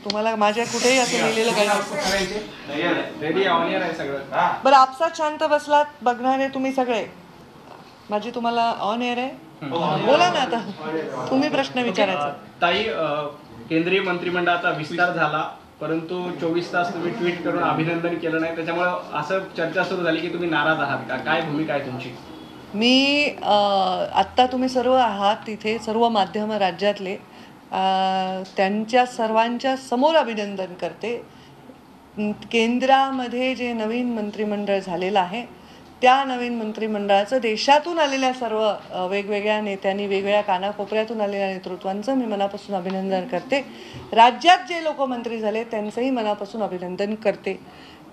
तुम्हाला माझ्या कुठेही असं लिहिलेलं काही नसतं. बरं, आपसात शांत बसलात बघणारे तुम्ही सगळे. माझी तुम्हाला ऑन एअर आहे, बोला ना आता तुम्ही प्रश्न विचारायचा. ताई, केंद्रीय मंत्रिमंडळाचा विस्तार झाला, परंतु 24 तास तुम्ही ट्विट करून अभिनंदन केलं नाही, त्याच्यामुळे असं चर्चा सुरू झाली की तुम्ही नाराज आहात का? काय भूमिका आहे तुमची? मी आत्ता तुम्ही सर्व आहात तिथे, सर्व माध्यम राज्यातले, त्यांच्या सर्वांच्या समोर अभिनंदन करते. केंद्रामध्ये जे नवीन मंत्रिमंडळ झालेलं आहे त्या नवीन मंत्रिमंडळाचं देशातून आलेल्या सर्व वेगवेगळ्या नेत्यांनी, वेगवेगळ्या कानाकोपऱ्यातून आलेल्या नेतृत्वांचं मी मनापासून अभिनंदन करते. राज्यात जे लोक मंत्री झाले त्यांचंही मनापासून अभिनंदन करते.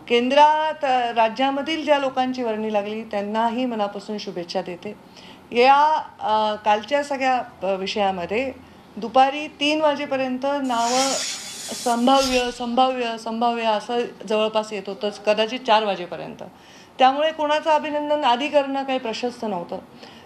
केंद्रात राज्यामधील ज्या लोकांची वर्णी लागली त्यांनाही मनापासून शुभेच्छा देते. या कालच्या सगळ्या विषयामध्ये दुपारी 3 वाजेपर्यंत नावं संभाव्य संभाव्य संभाव्य असं जवळपास येत होतं, कदाचित 4 वाजेपर्यंत. त्यामुळे कोणाचं अभिनंदन आधी करणं काही प्रशस्त नव्हतं.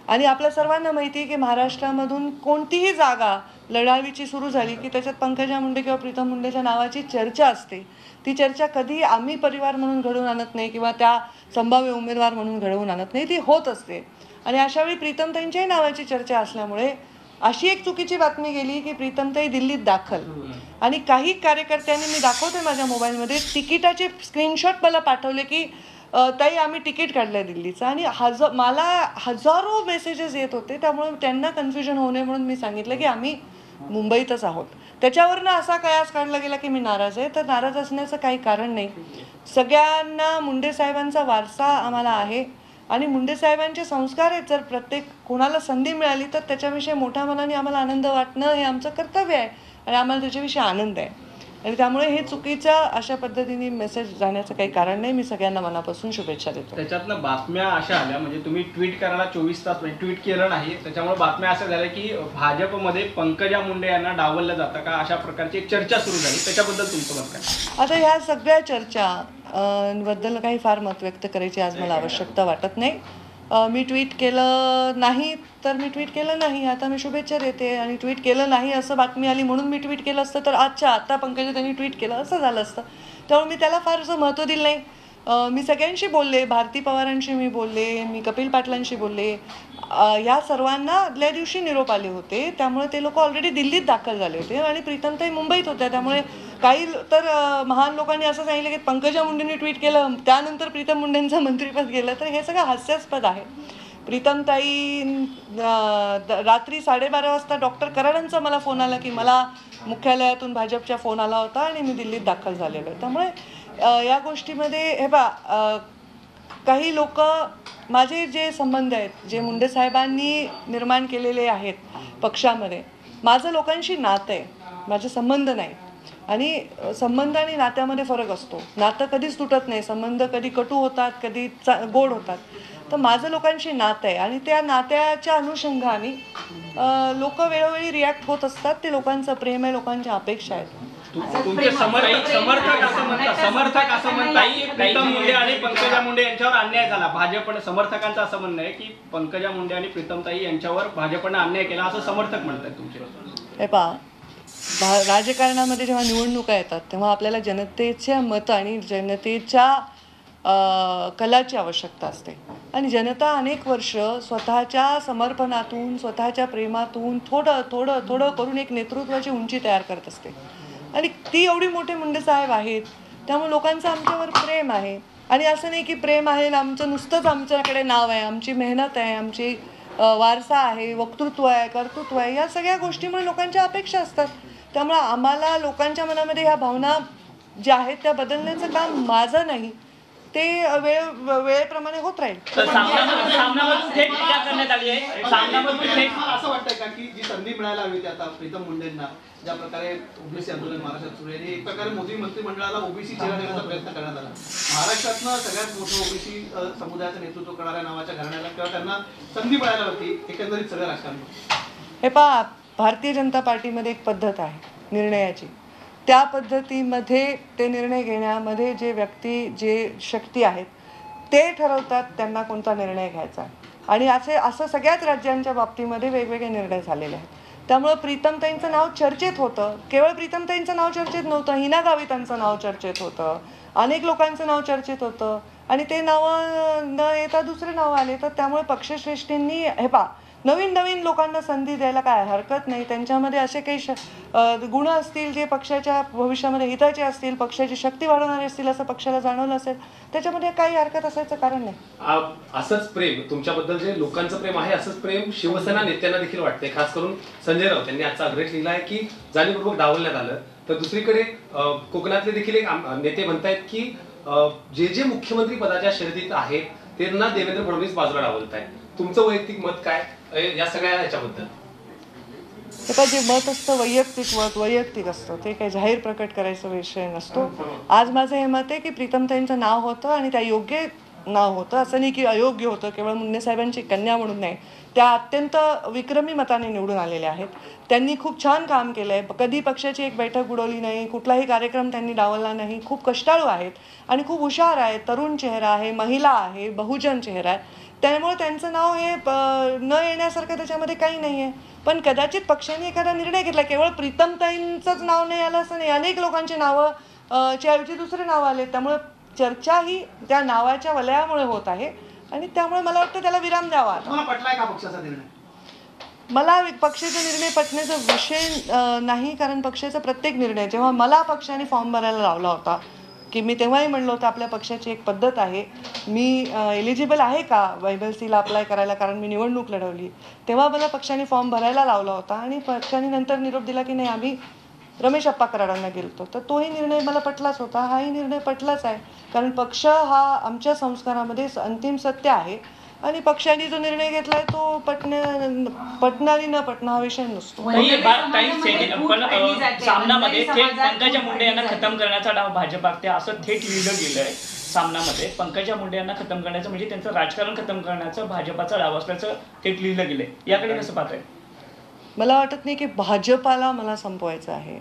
आणि आपल्या सर्वांना माहिती आहे की महाराष्ट्रामधून कोणतीही जागा लढावीची सुरू झाली की त्याच्यात पंकजा मुंडे किंवा प्रीतम मुंडेच्या नावाची चर्चा असते. ती चर्चा कधी आम्ही परिवार म्हणून घडवून आणत नाही किंवा त्या संभाव्य उमेदवार म्हणून घडवून आणत नाही, ती होत असते. आणि अशावेळी प्रीतमताईंच्याही नावाची चर्चा असल्यामुळे अशी एक चुकीची बातमी गेली की प्रीतमताई दिल्लीत दाखल. आणि काही कार्यकर्त्यांनी, मी दाखवते माझ्या मोबाईलमध्ये, तिकिटाचे स्क्रीनशॉट मला पाठवले की ताई आम्ही तिकीट काढलं आहे दिल्लीचं. आणि मला हजारो मेसेजेस येत होते. त्यामुळे त्यांना कन्फ्युजन होऊ नये म्हणून मी सांगितलं की आम्ही मुंबईतच आहोत. त्याच्यावरनं असा कयास काढला गेला की मी नाराज आहे. तर नाराज असण्याचं काही कारण नाही. सगळ्यांना मुंडे साहेबांचा वारसा आम्हाला आहे आणि मुंडे साहेबांचे संस्कार आहेत. जर प्रत्येक कोणाला संधी मिळाली तर त्याच्याविषयी मोठ्या मनाने आम्हाला आनंद वाटणं हे आमचं कर्तव्य आहे आणि आम्हाला त्याच्याविषयी आनंद आहे. आणि त्यामुळे हे चुकीच्या अशा पद्धतीने मेसेज जाण्याचं काही कारण नाही. मी सगळ्यांना मनापासून शुभेच्छा देतो. त्याच्यातनं बातम्या अशा आल्या, म्हणजे तुम्ही ट्विट करायला 24 तास ट्विट केलं नाही, त्याच्यामुळे बातम्या अशा झाल्या की भाजपमध्ये पंकजा मुंडे यांना डावललं जातं का, अशा प्रकारची एक चर्चा सुरू झाली. त्याच्याबद्दल तुमचं मत काय? आता ह्या सगळ्या चर्चा बद्दल काही फार मत व्यक्त करायची आज मला आवश्यकता वाटत नाही. मी ट्विट केलं नाही तर मी ट्विट केलं नाही, आता मी शुभेच्छा देते. आणि ट्विट केलं नाही असं बातमी आली म्हणून मी ट्विट केलं असतं तर अच्छा आता पंकजा त्यांनी ट्विट केलं असं झालं असतं. त्यामुळे मी त्याला फारसं महत्त्व दिलं नाही. मी सगळ्यांशी बोलले, भारती पवारांशी मी बोलले, मी कपिल पाटलांशी बोलले. या सर्वांना आदल्या दिवशी निरोप आले होते. त्यामुळे ते लोक ऑलरेडी दिल्लीत दाखल झाले होते आणि प्रीतमताई मुंबईत होत्या. त्यामुळे काही तर महान लोकांनी असं सांगितलं की पंकजा मुंडेंनी ट्विट केलं त्यानंतर प्रीतम मुंडेंचं मंत्रिपद गेलं. तर हे सगळं हास्यास्पद आहे. प्रीतमताई रात्री 12:30 वाजता डॉक्टर कराडांचा मला फोन आला की मला मुख्यालयातून भाजपच्या फोन आला होता आणि मी दिल्लीत दाखल झालेलो आहे. त्यामुळे या गोष्टीमध्ये हे काही लोक, माझे जे संबंध आहेत जे मुंडे साहेबांनी निर्माण केलेले आहेत पक्षामध्ये, माझं लोकांशी नातं आहे, माझे संबंध नाही. आणि संबंध आणि नात्यामध्ये फरक असतो. नातं कधीच तुटत नाही, संबंध कधी कटू होतात, कधी गोड होतात. तर माझं लोकांशी नातं आहे आणि त्या नात्याच्या अनुषंगाने लोक वेळोवेळी रिॲक्ट होत असतात. ते लोकांचं प्रेम आहे, लोकांच्या अपेक्षा आहेत. तुमचे समर्थक असं म्हणतात प्रीतम मुंडे आणि पंकजा मुंडे यांच्यावर अन्याय झाला. भाजपने, समर्थकांचं असं म्हणणं आहे की पंकजा मुंडे आणि प्रीतमताई यांच्यावर भाजपने अन्याय केला असं समर्थक म्हणतात तुमचे. हे पहा, राजकारणामध्ये जेव्हा निवडणुका येतात तेव्हा आपल्याला जनतेच्या मत आणि जनतेच्या कलाची आवश्यकता असते. आणि जनता अनेक वर्ष स्वतःच्या समर्पणातून, स्वतःच्या प्रेमातून थोडं थोडं थोडं करून एक नेतृत्वाची उंची तयार करत असते. आणि ती एवढी मोठे मुंडे साहेब आहेत, त्यामुळे लोकांचं आमच्यावर प्रेम आहे. आणि असं नाही की प्रेम आहे आमचं नुसतंच आमच्याकडे नाव आहे, आमची मेहनत आहे, आमची वारसा आहे, वक्तृत्व आहे, कर्तृत्व आहे, या सगळ्या गोष्टीमुळे लोकांच्या अपेक्षा असतात. त्यामुळे आम्हाला लोकांच्या मनामध्ये ह्या भावना ज्या आहेत त्या बदलण्याचं काम माझं नाही, ते वेळेप्रमाणे होत राहील. असं वाटतंय का की जी संधी मिळायला हवी ती आता प्रीतम मुंडेंना, ज्या प्रकारे ओबीसी आंदोलन महाराष्ट्रात सुरू आहे, एक प्रकारे मोदी मंत्रिमंडळाला ओबीसी चेहरा देण्याचा प्रयत्न करण्यात आला. महाराष्ट्रातनं सगळ्यात मोठं ओबीसी समुदायाचं नेतृत्व करणाऱ्या नावाच्या घराण्याला किंवा त्यांना संधी मिळायला होती एकंदरीत सगळं राजकारण. हे पहा, भारतीय जनता पार्टीमध्ये एक पद्धत आहे निर्णयाची. त्या पद्धतीमध्ये ते निर्णय घेण्यामध्ये जे व्यक्ती, जे शक्ती आहेत ते ठरवतात त्यांना कोणता निर्णय घ्यायचा. आणि असं सगळ्याच राज्यांच्या बाबतीमध्ये वेगवेगळे निर्णय झालेले आहेत. त्यामुळं प्रीतमताईंचं नाव चर्चेत होतं. केवळ प्रीतमताईंचं नाव चर्चेत नव्हतं, हिना गावितांचं नाव चर्चेत होतं, अनेक लोकांचं नाव चर्चेत होतं आणि ते नावं न येता दुसरे नाव आले. तर त्यामुळे पक्षश्रेष्ठींनी हे नवीन नवीन लोकांना संधी द्यायला काय हरकत नाही. त्यांच्यामध्ये असे काही गुण असतील जे पक्षाच्या भविष्यामध्ये हिताचे असतील, पक्षाची शक्ती वाढवणारे असतील असं पक्षाला जाणवलं असेल, त्याच्यामध्ये काही हरकत असायचं कारण नाही. असंच प्रेम तुमच्याबद्दल जे लोकांचं प्रेम आहे, असंच प्रेम शिवसेना नेत्यांना देखील वाटते. खास करून संजय राऊत यांनी आजचा आग्रह लिहिला आहे की जाणीवपूर्वक डावलण्यात आलं. तर दुसरीकडे कोकणातले देखील एक नेते म्हणतायत की जे जे मुख्यमंत्री पदाच्या शर्यतीत आहेत त्यांना देवेंद्र फडणवीस बाजूला डावलत आहेत. तुमचं वैयक्तिक मत काय या सगळ्या ह्याच्याबद्दल? जे मत असतं वैयक्तिक मत वैयक्तिक असतं, ते काही जाहीर प्रकट करायचा विषय नसतो. आज माझं हे मत आहे की प्रीतमताईंचं नाव होतं आणि त्या योग्य नाव होतं, असं नाही की अयोग्य होतं. केवळ मुंडे साहेबांची कन्या म्हणून नाही, त्या अत्यंत विक्रमी मताने निवडून आलेल्या आहेत. त्यांनी खूप छान काम केलं आहे. कधी पक्षाची एक बैठक उडवली नाही, कुठलाही कार्यक्रम त्यांनी डावलला नाही. खूप कष्टाळू आहेत आणि खूप हुशार आहेत. तरुण चेहरा आहे, महिला आहे, बहुजन चेहरा आहे. त्यामुळे त्यांचं नाव हे न येण्यासारखं त्याच्यामध्ये काही नाही आहे. पण कदाचित पक्षाने एखादा निर्णय घेतला, केवळ प्रीतमताईंचंच नाव नाही आलं असं नाही, अनेक लोकांची नावं च्या ऐवजी दुसरे नाव आले. त्यामुळे चर्चा ही त्या नावाच्या वलयामुळे होत आहे आणि त्यामुळे मला वाटतं त्याला विराम द्यावा. मला पटलाय का पक्षाचा निर्णय? मला पक्षाचा निर्णय पटण्याचा विषय नाही, कारण पक्षाचा प्रत्येक निर्णय, जेव्हा मला पक्षाने फॉर्म भरायला लावला होता की मी तेव्हाही म्हणलं होतं आपल्या पक्षाची एक पद्धत आहे, मी एलिजिबल आहे का YBLCला अप्लाय करायला, कारण मी निवडणूक लढवली. तेव्हा मला पक्षाने फॉर्म भरायला लावला होता आणि पक्षाने नंतर निरोप दिला की नाही आम्ही रमेश अप्पा कराडांना गेलतो. तर तोही निर्णय मला पटलाच होता, हाही निर्णय पटलाच आहे. कारण पक्ष हा आमच्या संस्कारामध्ये अंतिम सत्य आहे आणि पक्षाने जो निर्णय घेतलाय तो पटणं आणि न पटणं हा विषय नसतो. पण सामनामध्ये थेट पंकजा मुंडे यांना खतम करण्याचा डाव भाजपा असं थेट लिहिलं गेलंय. सामनामध्ये पंकजा मुंडे यांना खतम करण्याचं म्हणजे त्यांचं राजकारण खतम करण्याचं भाजपाचा डाव असल्याचं थेट लिहिलं गेलंय. याकडे कसं पाहताय? मला वाटत नाही की भाजपाला मला संपवायचं आहे.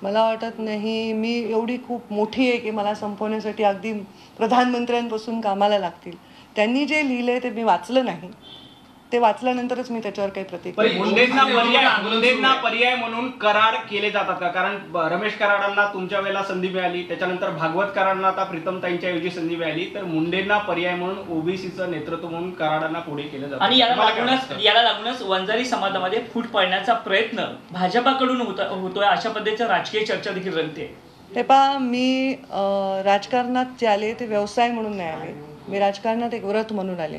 मला वाटत नाही मी एवढी खूप मोठी आहे की मला संपवण्यासाठी अगदी प्रधानमंत्र्यांपासून कामाला लागतील. त्यांनी जे लिहिलंय ते मी वाचलं नाही, ते वाचल्यानंतरच मी त्याच्यावर काही प्रतिक्रिया. मुंडेंना पर्याय म्हणून कराड केले जातात का? कारण रमेश कराडांना तुमच्या वेळेला संधी मिळाली, त्याच्यानंतर भागवत कराडांना आता प्रीतमताईंच्या ऐवजी संधी मिळाली, तर मुंडेंना पर्याय म्हणून ओबीसीचं नेतृत्व म्हणून कराडांना पुढे केलं जातं. आणि याला लागूनच वंजारी समाजामध्ये फूट पडण्याचा प्रयत्न भाजपाकडून होतोय अशा पद्धतीची राजकीय चर्चा देखील रंगते. हे पहा, मी राजकारणात जे आले ते व्यवसाय म्हणून नाही आले, मी राजकारणात एक व्रत म्हणून आले.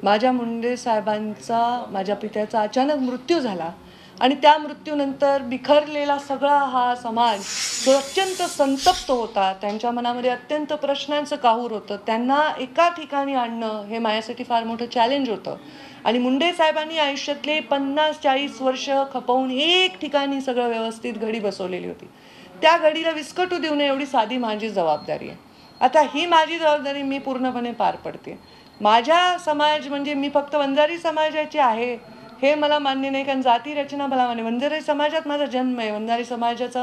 माझ्या मुंडे साहेबांचा माझ्या पित्याचा अचानक मृत्यू झाला आणि त्या मृत्यूनंतर बिखरलेला सगळा हा समाज जो अत्यंत संतप्त होता, त्यांच्या मनामध्ये अत्यंत प्रश्नांचं काहूर होतं. त्यांना एका ठिकाणी आणणं हे माझ्यासाठी फार मोठं चॅलेंज होतं आणि मुंडे साहेबांनी आयुष्यातले 50-40 वर्ष खपवून एक ठिकाणी सगळं व्यवस्थित घडी बसवलेली होती. त्या घडीला विस्कटू देऊ नये एवढी साधी माझी जबाबदारी आहे. आता ही माझी जबाबदारी मी पूर्णपणे पार पडते. माझ्या समाज म्हणजे मी फक्त वंजारी समाजाची आहे हे मला मान्य नाही, कारण जाती रचना मला मान्य. वंजारी समाजात माझा जन्म आहे, वंजारी समाजाचा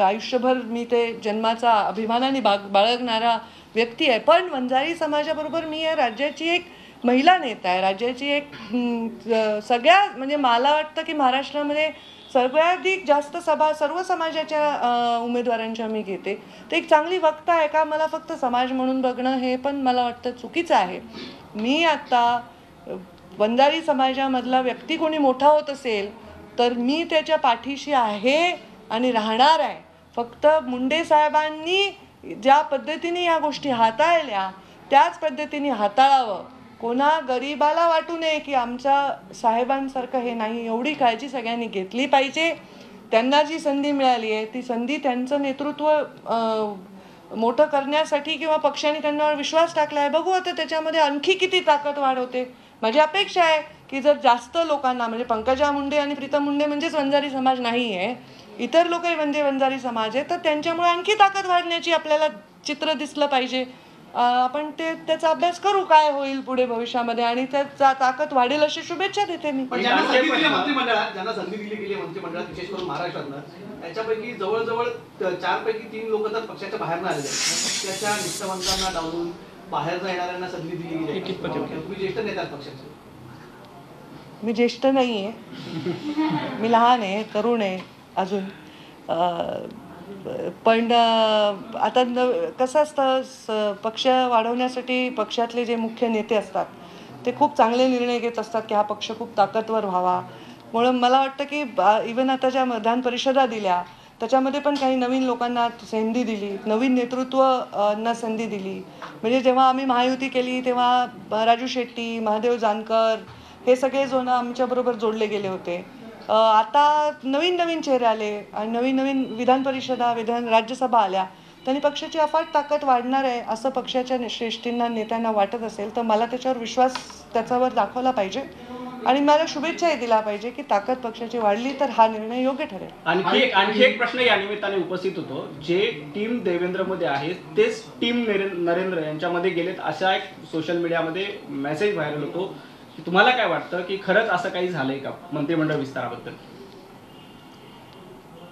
आयुष्यभर मी ते जन्माचा अभिमानाने बाळगणारा व्यक्ती आहे. पण वंजारी समाजाबरोबर मी या राज्याची एक महिला नेता आहे, राज्याची एक सगळ्या म्हणजे मला वाटतं की महाराष्ट्रामध्ये सगळ्याधिक जास्त सभा सर्व समाजाच्या उमेदवारांच्या मी घेते. ते एक चांगली वक्ता आहे का? मला फक्त समाज म्हणून बघणं हे पण मला वाटतं चुकीचं आहे. मी आता वंजारी समाजामधला व्यक्ती कोणी मोठा होत असेल तर मी त्याच्या पाठीशी आहे आणि राहणार आहे. फक्त मुंडे साहेबांनी ज्या पद्धतीने या गोष्टी हाताळल्या त्याच पद्धतीने हाताळावं. कोणा गरिबाला वाटू नये की आमच्या साहेबांसारखं हे नाही, एवढी काळजी सगळ्यांनी घेतली पाहिजे. त्यांना जी संधी मिळाली आहे ती संधी त्यांचं नेतृत्व मोठं करण्यासाठी किंवा पक्षाने त्यांच्यावर विश्वास टाकला आहे. बघू आता त्याच्यामध्ये आणखी किती ताकद वाढवते. माझी अपेक्षा आहे की जर जास्त लोकांना म्हणजे पंकजा मुंडे आणि प्रीतम मुंडे म्हणजेच वंजारी समाज नाही आहे, इतर लोकही वंजारी समाज आहे, तर त्यांच्यामुळे आणखी ताकद वाढण्याची आपल्याला चित्र दिसलं पाहिजे. आपण त्याचा अभ्यास करू काय होईल पुढे भविष्यामध्ये आणि त्याचा ताकद वाढेल अशी शुभेच्छा देते मी. ज्यांना संधी दिली गेली मंत्रिमंडळात विशेष करून महाराष्ट्रातनं, त्याच्यापैकी जवळजवळ 4 पैकी 3 लोक तर पक्षाच्या बाहेर आलेले आहेत. पक्षाच्या निष्ठावंतांना डावलून बाहेर येणाऱ्यांना संधी दिली गेली. तुम्ही ज्येष्ठ नेता पक्षाचे, मी ज्येष्ठ नाही आहे, मी लहान आहे, तरुण आहे अजून. पण आता कसं असतं, पक्ष वाढवण्यासाठी पक्षातले जे मुख्य नेते असतात ते खूप चांगले निर्णय घेत असतात की हा पक्ष खूप ताकदवर व्हावा. म्हणून मला वाटतं की इव्हन आता ज्या विधान परिषदा दिल्या त्याच्यामध्ये पण काही नवीन लोकांना संधी दिली, नवीन नेतृत्वांना संधी दिली. म्हणजे जेव्हा आम्ही महायुती केली तेव्हा राजू शेट्टी, महादेव जानकर हे सगळे जण आमच्याबरोबर जोडले गेले होते. आता नवीन नवीन चेहरे आले आणि नवीन नवीन विधान परिषदा, राज्यसभा आल्या. त्यांनी पक्षाची अफाट ताकद वाढणार आहे असं पक्षाच्या श्रेष्ठींना, नेत्यांना वाटत असेल तर मला त्याच्यावर विश्वास त्याच्यावर दाखवला पाहिजे आणि मला शुभेच्छाही दिल्या पाहिजे की ताकद पक्षाची वाढली तर हा निर्णय योग्य ठरेल. आणखी एक प्रश्न या निमित्ताने उपस्थित होतो. जे टीम देवेंद्रमध्ये आहेत तेच टीम नरेंद्र यांच्यामध्ये गेलेत असा एक सोशल मीडियामध्ये मेसेज व्हायरल होतो. तुम्हाला काय वाटतं की खरंच असं काही झालंय का मंत्रिमंडळ विस्ताराबद्दल?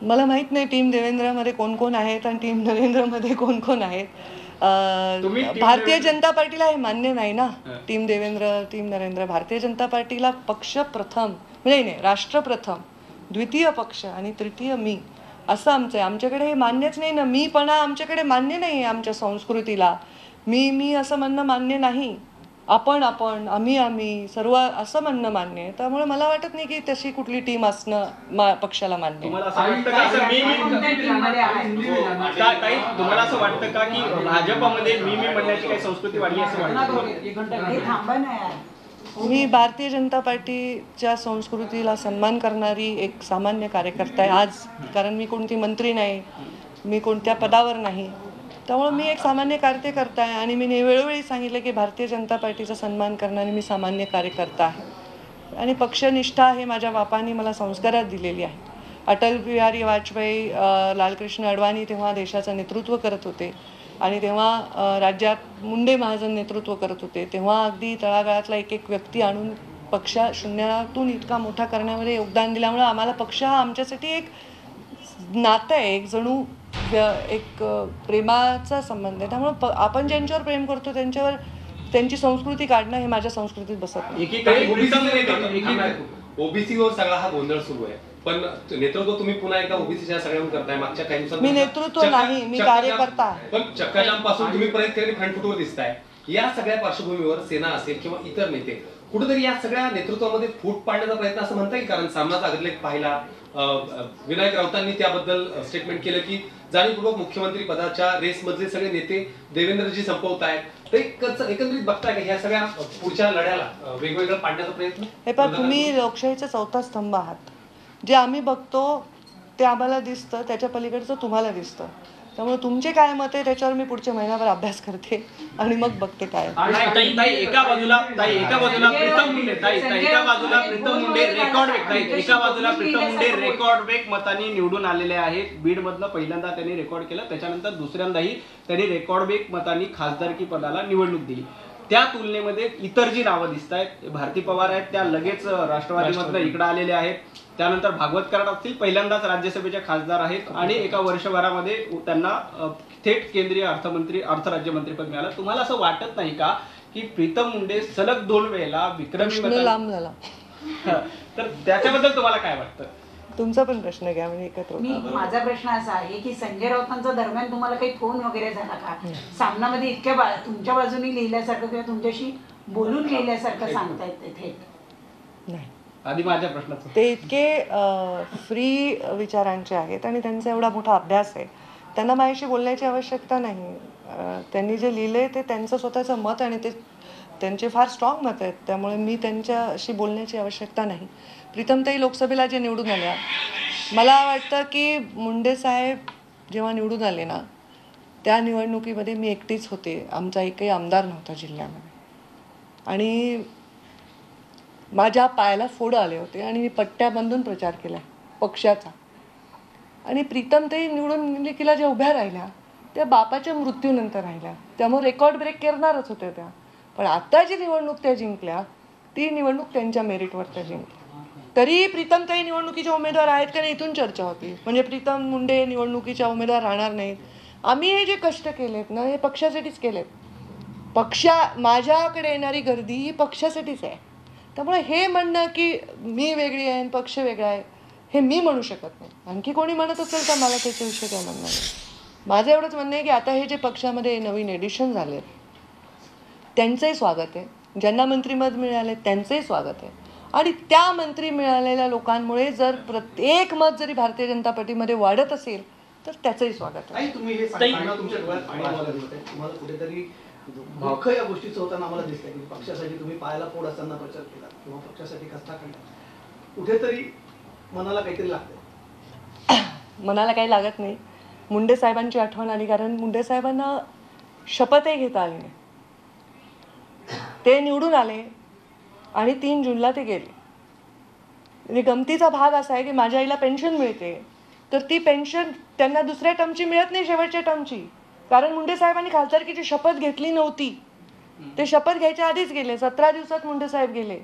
मला माहित नाही टीम देवेंद्रमध्ये कोण कोण आहेत आणि टीम नरेंद्रमध्ये कोण कोण आहेत. भारतीय जनता पार्टीला हे मान्य नाही ना, टीम देवेंद्र, टीम नरेंद्र. भारतीय जनता पार्टीला पक्ष प्रथम, नाही, राष्ट्र प्रथम, द्वितीय पक्ष आणि तृतीय मी, असं आमचं आहे. आमच्याकडे हे मान्यच नाही ना. मीपणा आमच्याकडे मान्य नाही आहे. आमच्या संस्कृतीला मी असं म्हणणं मान्य नाही. आपण आम्ही सर्व असं म्हणणं मान्य आहे. त्यामुळे मला वाटत नाही की तशी कुठली टीम असणं पक्षाला मान्य आहे. तुम्हाला असं वाटतं का तुम्हाला असं वाटतं का की भाजपमध्ये मी म्हणण्याची काही संस्कृती वाढली असं वाटतं? मी भारतीय जनता पार्टीच्या संस्कृतीला सन्मान करणारी एक सामान्य कार्यकर्ता आहे आज. कारण मी कोणती मंत्री नाही, मी कोणत्या पदावर नाही. त्यामुळे मी एक सामान्य कार्यकर्ता आहे आणि मी वेळोवेळी सांगितलं की भारतीय जनता पार्टीचा सन्मान करणारी मी सामान्य कार्यकर्ता आहे आणि पक्षनिष्ठा हे माझ्या बापांनी मला संस्कारात दिलेली आहे. अटल बिहारी वाजपेयी, लालकृष्ण अडवाणी तेव्हा देशाचं नेतृत्व करत होते आणि तेव्हा राज्यात मुंडे महाजन नेतृत्व करत होते. तेव्हा अगदी तळागाळातला एक एक व्यक्ती आणून पक्ष शून्यातून इतका मोठा करण्यामध्ये योगदान दिल्यामुळे आम्हाला पक्ष हा आमच्यासाठी एक नातं आहे, एक जणू एक प्रेमाचा संबंध आहे. त्यामुळे आपण ज्यांच्यावर प्रेम करतो त्यांच्यावर त्यांची संस्कृती काढणं हे माझ्या संस्कृतीत बसत नाही. ओबीसीवर सगळा हा गोंधळ सुरू आहे, पण नेतृत्व तुम्ही पुन्हा एकदा ओबीसीच्या सगळ्यांवर करताय. मागच्या काही दिवसांत मी नेतृत्व नाही, मी कार्यकर्ता आहे. पण चक्काजाम पासून तुम्ही प्रयत्न केले, फ्रंट फुटवर दिसताय. या सगळ्या पार्श्वभूमीवर सेना असेल किंवा इतर नेते कुठेतरी या सगळ्या नेतृत्वामध्ये फूट पाडण्याचा प्रयत्न असं म्हणता येईल. कारण सामनाचा अग्रलेख पाहिला, विनायक राऊतांनी त्याबद्दल स्टेटमेंट केलं की जाणीवपूर्वक मुख्यमंत्री पदाच्या रेसमधले सगळे नेते देवेंद्रजी संपवत आहेत. तर एकंदरीत बघताय का ह्या सगळ्या पुढच्या लढ्याला वेगवेगळं पाडण्याचा प्रयत्न? हे पण तुम्ही लोकशाहीचा चौथा स्तंभ आहात. जे आम्ही बघतो ते आम्हाला दिसतं, त्याच्या पलीकडचं तुम्हाला दिसतं. त्यामुळे तुमचे काय मत आहे त्याच्यावर मी पुढच्या महिन्याभर अभ्यास करते आणि मग बघते काय. एका बाजूला प्रीतम मुंडे रेकॉर्ड ब्रेक मतांनी निवडून आलेले आहेत. बीडमधनं पहिल्यांदा त्यांनी रेकॉर्ड केलं, त्याच्यानंतर दुसऱ्यांदाही त्यांनी रेकॉर्ड ब्रेक मतांनी खासदारकी पदाला निवडणूक दिली. त्या तुलनेमध्ये इतर जी नावं दिसत आहेत, भारती पवार आहेत, त्या लगेच राष्ट्रवादीमधनं इकडे आलेले आहेत. त्यानंतर भागवत कराड असतील, पहिल्यांदाच राज्यसभेचे खासदार आहेत आणि एका वर्षभरामध्ये त्यांना थेट केंद्रीय अर्थ राज्यमंत्रीपद मिळालं. तुम्हाला असं वाटत नाही का की प्रीतम मुंडे सलग 2 वेळेला विक्रमी लांब झाला? तर त्याच्याबद्दल तुम्हाला काय वाटतं? तुमचा पण प्रश्न घ्या, म्हणजे एकत्र. माझा प्रश्न असा आहे की संजय राऊतांचा दरम्यान तुम्हाला काही फोन वगैरे झाला का? सामनामध्ये इतक्या तुमच्या बाजूने लिहिल्यासारखं किंवा तुमच्याशी बोलून लिहिल्यासारखं सांगतायत थेट? नाही. आधी माझ्या प्रश्नाचं, ते इतके फ्री विचारांचे आहेत आणि त्यांचा एवढा मोठा अभ्यास आहे, त्यांना माझ्याशी बोलण्याची आवश्यकता नाही. त्यांनी जे लिहिलंय ते त्यांचं स्वतःचं मत आणि ते त्यांचे फार स्ट्रॉंग मत आहेत. त्यामुळे मी त्यांच्याशी बोलण्याची आवश्यकता नाही. प्रीतमताई लोकसभेला जे निवडून आल्या, मला वाटतं की मुंडे साहेब जेव्हा निवडून आले ना त्या निवडणुकीमध्ये मी एकटीच होते. आमचा एकही आमदार नव्हता जिल्ह्यामध्ये आणि माझ्या पायाला फोड आले होते आणि मी पट्ट्या बांधून प्रचार केला पक्षाचा. आणि प्रीतमताई निवडणुकीला ज्या उभ्या राहिल्या त्या बापाच्या मृत्यूनंतर राहिल्या, त्यामुळे रेकॉर्ड ब्रेक करणारच होत्या त्या. पण आता जी निवडणूक त्या जिंकल्या ती निवडणूक त्यांच्या मेरिटवर त्या जिंकल्या. तरी प्रीतमताई निवडणुकीच्या उमेदवार आहेत का नाही इथून चर्चा होती. म्हणजे प्रीतम मुंडे निवडणुकीच्या उमेदवार राहणार नाहीत. आम्ही हे जे कष्ट केलेत ना हे पक्षासाठीच केलेत. माझ्याकडे येणारी गर्दी ही पक्षासाठीच आहे. त्यामुळे हे म्हणणं की मी वेगळी आहे आणि पक्ष वेगळा आहे हे मी म्हणू शकत नाही. आणखी कोणी म्हणत असेल तर मला त्याच्याविषयी काय म्हणणं नाही. माझं एवढंच म्हणणं आहे की आता हे जे पक्षामध्ये नवीन एडिशन झाले त्यांचंही स्वागत आहे, ज्यांना मंत्रिपद मिळाले त्यांचंही स्वागत आहे. आणि त्या मंत्री मिळालेल्या लोकांमुळे जर प्रत्येक मत जरी भारतीय जनता पार्टीमध्ये वाढत असेल तर त्याचंही स्वागत आहे. ताई, तुम्ही हे सांगताना तुमच्या डोळ्यात पाणी आलं दिसतंय. तुम्हाला कुठेतरी दुःख या गोष्टीचं होताना आम्हाला दिसतंय की पक्षासाठी तुम्ही पायाला पोड असताना प्रचार केला किंवा पक्षासाठी कथा काढला, कुठेतरी मनाला काहीतरी लागतंय. मनाला काही लागत नाही. मुंडे साहेबांची आठवण आली कारण मुंडे साहेबांना शपथही घेता आली नाही. ते निवडून आले आणि 3 जूनला ते गेले. म्हणजे गमतीचा भाग असा आहे की माझ्या आईला पेन्शन मिळते तर ती पेन्शन त्यांना दुसऱ्या टर्मची मिळत नाही, शेवटच्या टर्मची, कारण मुंडे साहेबांनी खासदारकीची शपथ घेतली नव्हती. ते शपथ घ्यायच्या आधीच गेले. 17 दिवसात मुंडे साहेब गेले.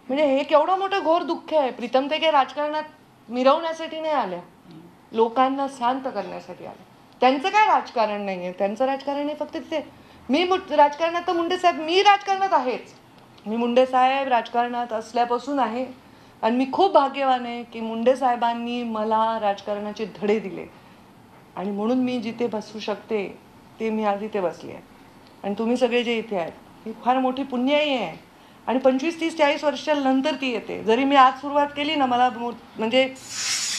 म्हणजे हे केवढं मोठं घोर दुःख आहे. प्रीतम ते काही राजकारणात मिरवण्यासाठी नाही आल्या, लोकांना शांत करण्यासाठी आल्या. त्यांचं काय राजकारण नाही आहे. त्यांचं राजकारण आहे फक्त तिथे मी राजकारणात तर मुंडे साहेब, मी राजकारणात आहेच. मी मुंडे साहेब राजकारणात असल्यापासून आहे आणि मी खूप भाग्यवान आहे की मुंडे साहेबांनी मला राजकारणाचे धडे दिले आणि म्हणून मी जिथे बसू शकते ते मी आज इथे बसले आहे. आणि तुम्ही सगळे जे इथे आहेत ही फार मोठी पुण्याई आहे आणि 25, 30, 40 वर्षांनंतर ती येते. जरी मी आज सुरुवात केली ना, मला म्हणजे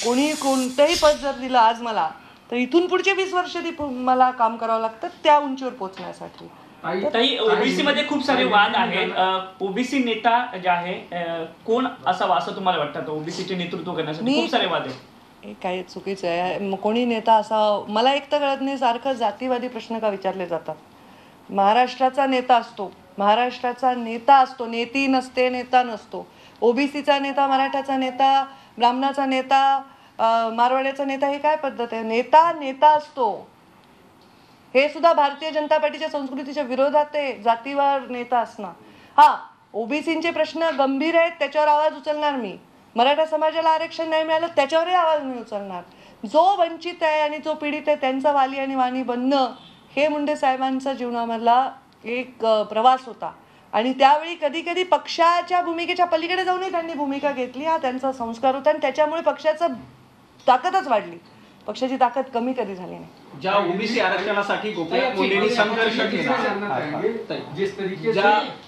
कोणी कोणतंही पद जर दिलं आज मला तर इथून पुढचे 20 वर्ष मला काम करावं लागतं त्या उंचीवर पोहोचण्यासाठी. ताई, ओबीसी मध्ये खूप सारे वाद आहेत. ओबीसी नेता जे आहे कोण असावा असं तुम्हाला वाटतं? ओबीसीचे नेतृत्व करण्यासाठी खूप सारे वाद आहेत. हे काय चुकीचं आहे. कोणी नेता असा, मला एक तर कळत नाही सारखं जातीवादी प्रश्न का विचारले जातात. महाराष्ट्राचा नेता असतो, महाराष्ट्राचा नेता असतो, नेती नसते, नेता नसतो. ओबीसीचा नेता, मराठाचा नेता, ब्राह्मणाचा नेता, मारवाड्याचा नेता, हे काय पद्धत आहे? नेता नेता असतो. हे सुद्धा भारतीय जनता पार्टीच्या संस्कृतीच्या विरोधात आहे, जातीवार नेता असणं. हा, ओबीसीचे प्रश्न गंभीर आहेत त्याच्यावर आवाज उचलणार मी. मराठा समाजाला आरक्षण नाही मिळालं त्याच्यावरही आवाज मी उचलणार. जो वंचित आहे आणि जो पीडित आहे त्यांचा वाली आणि वाणी बनणं हे मुंडे साहेबांचा जीवनामधला एक प्रवास होता. आणि त्यावेळी कधी कधी पक्षाच्या भूमिकेच्या पलीकडे जाऊनही त्यांनी भूमिका घेतली. हा त्यांचा संस्कार होता आणि त्याच्यामुळे पक्षाचं ताकदच वाढली. पक्षाची ताकद कमी कधी झाली नाही. ज्या ओबीसी आरक्षणासाठी गोपीनाथ मुंडेंनी संघर्ष केला, जिस तरीके से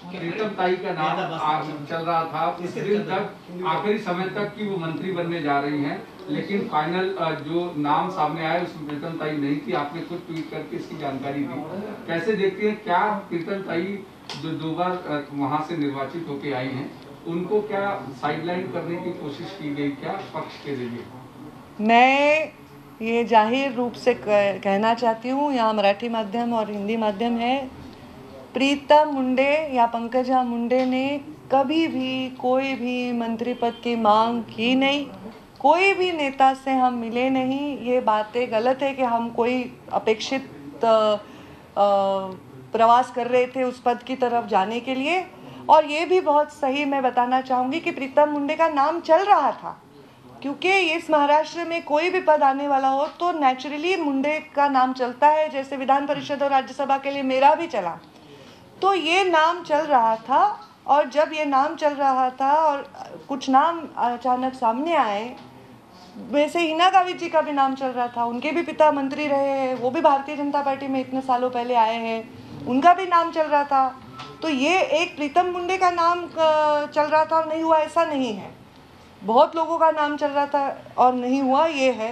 प्रीतम ताई का नाम चल रहा था इस दिन तक, आखिरी समय तक कि वो मंत्री बनने जा रही हैं, लेकिन फाइनल जो नाम सामने आया उसमें प्रीतम ताई नहीं थी. आपने खुद ट्वीट करके इसकी जानकारी दी. कैसे देखते हैं, क्या प्रीतम ताई जो 2 बार वहां से निर्वाचित होके आई हैं उनको क्या साइडलाइन करने की कोशिश की गई क्या पक्ष के जरिए? मैं ये जाहिर रूप से कहना चाहती हूँ, यहाँ मराठी माध्यम और हिंदी माध्यम है, प्रीतम मुंडे या पंकजा मुंडे ने कभी भी कोई भी मंत्री पद की मांग की नहीं. कोई भी नेता से हम मिले नहीं. ये बातें गलत है कि हम कोई अपेक्षित प्रवास कर रहे थे उस पद की तरफ जाने के लिए. और ये भी बहुत सही मैं बताना चाहूँगी कि प्रीतम मुंडे का नाम चल रहा था, क्योंकि इस महाराष्ट्र में कोई भी पद आने वाला हो तो नेचुरली मुंडे का नाम चलता है. जैसे विधान परिषद और राज्यसभा के लिए मेरा भी चला, तो ये नाम चल रहा था. और जब ये नाम चल रहा था और कुछ नाम अचानक सामने आए, वैसे हिना गावित जी का भी नाम चल रहा था. उनके भी पिता मंत्री रहे हैं, वो भी भारतीय जनता पार्टी में इतने सालों पहले आए हैं, उनका भी नाम चल रहा था. तो ये एक प्रीतम मुंडे का नाम चल रहा था और नहीं हुआ ऐसा नहीं है. बहुत लोगों का नाम चल रहा था और नहीं हुआ ये है.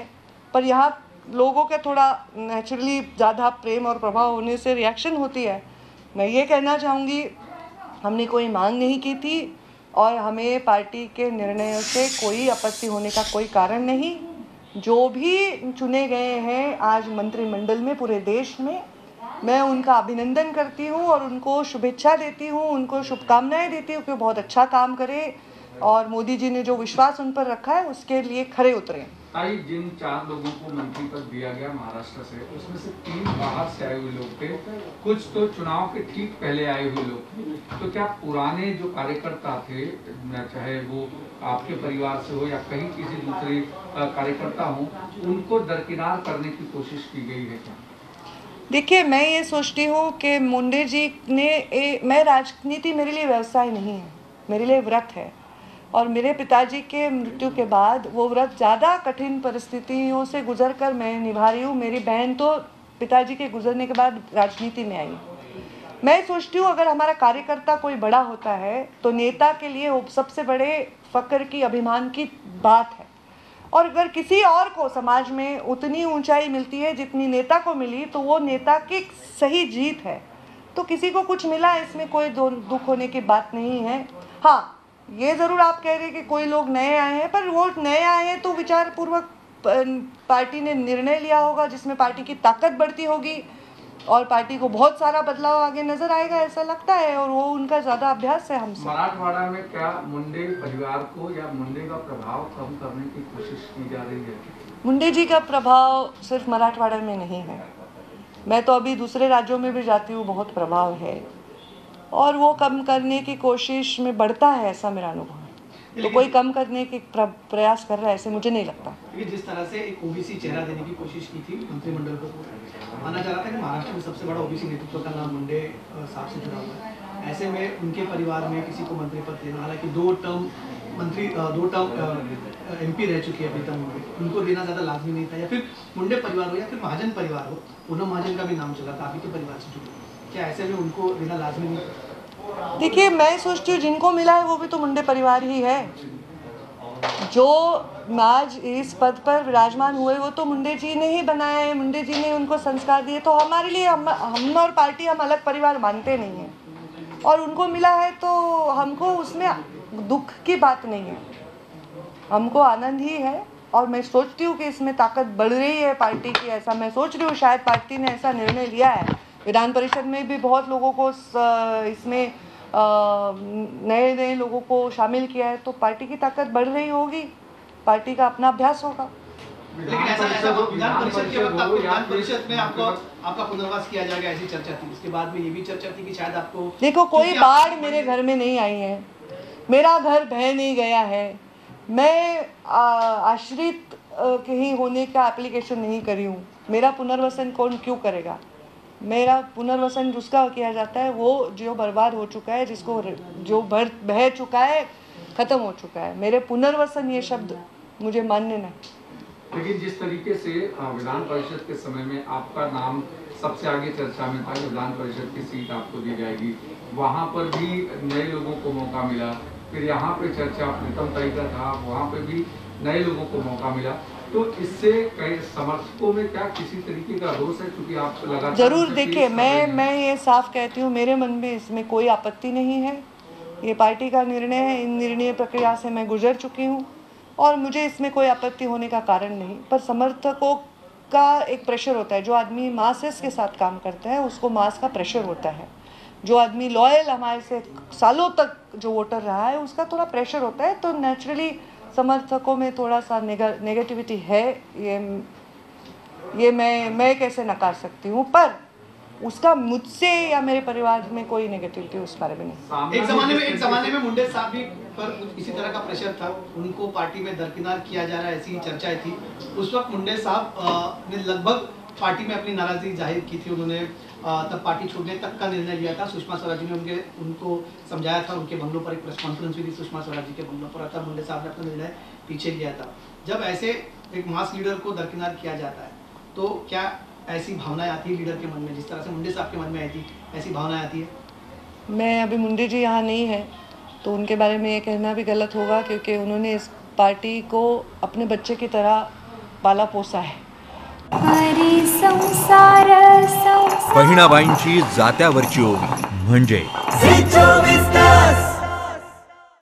पर यहाँ लोगों के थोड़ा नेचुरली ज़्यादा प्रेम और प्रभाव होने से रिएक्शन होती है. मैं ये कहना चाहूँगी, हमने कोई मांग नहीं की थी और हमें पार्टी के निर्णयों से कोई आपत्ति होने का कोई कारण नहीं. जो भी चुने गए हैं आज मंत्रिमंडल में पूरे देश में, मैं उनका अभिनंदन करती हूँ और उनको शुभेच्छा देती हूँ, उनको शुभकामनाएं देती हूँ कि बहुत अच्छा काम करे और मोदी जी ने जो विश्वास उन पर रखा है उसके लिए खरे उतरे. ताई, जिन 4 लोगों को मंत्री पद दिया गया महाराष्ट्र से, उसमें से 3 बाहर से आए हुए लोग थे, कुछ तो चुनाव के ठीक पहले आए हुए लोग थे. तो क्या पुराने जो कार्यकर्ता थे, चाहे वो आपके परिवार से हो या कहीं किसी दूसरे कार्यकर्ता हो, उनको दरकिनार करने की कोशिश की गई है क्या? देखिए, मैं ये सोचती हूँ कि मुंडे जी ने मैं राजनीति मेरे लिए व्यवसाय नहीं है. मेरे लिए व्रत है। और मेरे पिताजी के मृत्यु के बाद वो व्रत ज़्यादा कठिन परिस्थितियों से गुजर कर मैं निभा रही हूँ। मेरी बहन तो पिताजी के गुजरने के बाद राजनीति में आई। मैं सोचती हूँ अगर हमारा कार्यकर्ता कोई बड़ा होता है तो नेता के लिए वो सबसे बड़े फ़क्र की, अभिमान की बात है। और अगर किसी और को समाज में उतनी ऊंचाई मिलती है जितनी नेता को मिली तो वो नेता की सही जीत है। तो किसी को कुछ मिला, इसमें कोई दुख होने की बात नहीं है। हाँ, ये ज़रूर आप कह रहे हैं कि कोई लोग नए आए हैं, पर वो नए आए हैं तो विचारपूर्वक पार्टी ने निर्णय लिया होगा जिसमें पार्टी की ताकत बढ़ती होगी और पार्टी को बहुत सारा बदलाव आगे नजर आएगा, ऐसा लगता है। और वो उनका ज़्यादा अभ्यास है हमसे। मराठवाड़ा में क्या मुंडे परिवार को या मुंडे का प्रभाव कम करने की कोशिश की जा रही है? मुंडे जी का प्रभाव सिर्फ मराठवाड़ा में नहीं है, मैं तो अभी दूसरे राज्यों में भी जाती हूँ, बहुत प्रभाव है और वो कम करने की कोशिश में बढ़ता है, ऐसा मेरा अनुभव है। तो कोई कम करने की प्रयास कर रहा है ऐसे मुझे नहीं लगता। जिस तरह से एक ओबीसी चेहरा देने की कोशिश की थी मंत्रिमंडल को, माना जा रहा था कि महाराष्ट्र में सबसे बड़ा ओबीसी नेतृत्व का नाम मुंडे साहब से जुड़ा हुआ है। ऐसे में उनके परिवार में किसी को मंत्री पद देना, हालांकि 2 टर्म MP रह चुकी है प्रीतम मुंडे, उनको देना ज़्यादा लाजमी नहीं था। या फिर मुंडे परिवार हो या फिर महाजन परिवार हो, पूनम महाजन का भी नाम चला था, आप ही के परिवार से जुड़े, क्या ऐसे में उनको देना लाजमी नहीं था? देखिए, मैं सोचती हूँ जिनको मिला है वो भी तो मुंडे परिवार ही है। जो आज इस पद पर विराजमान हुए वो तो मुंडे जी ने ही बनाया है, मुंडे जी ने उनको संस्कार दिए। तो हमारे लिए हम और पार्टी हम अलग परिवार मानते नहीं हैं और उनको मिला है तो हमको उसमें दुख की बात नहीं है, हमको आनंद ही है। और मैं सोचती हूँ कि इसमें ताकत बढ़ रही है पार्टी की, ऐसा मैं सोच रही हूँ। शायद पार्टी ने ऐसा निर्णय लिया है, विधान परिषद में भी बहुत लोगों को इसमें नए नए लोगों को शामिल किया है, तो पार्टी की ताकत बढ़ रही होगी, पार्टी का अपना अभ्यास होगा। लेकिन ऐसा विधान परिषद के वक्त आपको विधान परिषद में आपका पुनर्वास किया जाएगा ऐसी चर्चा थी। इसके बाद में ये भी चर्चा थी कि शायद आपको, देखो, कोई बाढ़ मेरे घर में नहीं आई है, मेरा घर बह नहीं गया है, मैं आश्रित कहीं होने का एप्लीकेशन नहीं करी हूँ। मेरा पुनर्वसन कौन क्यों करेगा? मेरा पुनर्वसन जिसका किया जाता है वो जो बर्बाद हो चुका है, जिसको जो बह चुका है, ख़त्म हो चुका है। मेरे पुनर्वसन ये शब्द मुझे मान्य नहीं। लेकिन जिस तरीके से विधान परिषद के समय में आपका नाम सबसे आगे चर्चा में था, विधान परिषद की सीट आपको दी जाएगी, वहाँ पर भी नए लोगों को मौका मिला। फिर यहाँ पे चर्चा प्रीतम ताई का था, वहाँ पे भी नए लोगों को मौका मिला। तो इससे कई समर्थकों में क्या किसी तरीके का रोष है? क्योंकि आप लगातार जरूर देखिए, मैं ये साफ कहती हूँ, मेरे मन में इसमें कोई आपत्ति नहीं है। ये पार्टी का निर्णय है, इन निर्णय प्रक्रिया से मैं गुजर चुकी हूँ और मुझे इसमें कोई आपत्ति होने का कारण नहीं। पर समर्थकों का एक प्रेशर होता है, जो आदमी मासेस के साथ काम करता है उसको मास का प्रेशर होता है। जो आदमी लॉयल हमारे से सालों तक जो वोटर रहा है उसका थोड़ा प्रेशर होता है, तो नेचुरली समर्थकों में थोड़ा सा नेगेटिविटी है। ये मैं कैसे नकार सकती हूँ, पर उसका मुझसे या मेरे परिवार में कोई नेगेटिविटी उस बारे में नहीं। एक ज़माने में मुंडे साहब भी पर इसी तरह का प्रेशर था, उनको पार्टी में दरकिनार किया जा रहा है, ऐसी चर्चाएं थी। उस वक्त मुंडे साहब ने लगभग पार्टी में अपनी नाराजगी जाहिर की थी। उन्होंने तब पार्टी छोड़ने तक का निर्णय लिया था। सुषमा स्वराज जी ने उनको समझाया था, उनके बंगलों पर एक प्रेस कॉन्फ्रेंस हुई थी सुषमा स्वराज जी के बंगलों पर, तब मुंडे साहब ने अपना निर्णय पीछे लिया था। जब ऐसे एक मास लीडर को दरकिनार किया जाता है तो क्या ऐसी भावनाएं आती है लीडर के मन में, जिस तरह से मुंडे साहब के मन में आई थी, ऐसी भावनाएं आती है? मैं अभी मुंडे जी यहाँ नहीं है तो उनके बारे में ये कहना भी गलत होगा, क्योंकि उन्होंने इस पार्टी को अपने बच्चे की तरह पाला पोसा है। बहिणाबाईंची जात्यावरची ओवी म्हणजे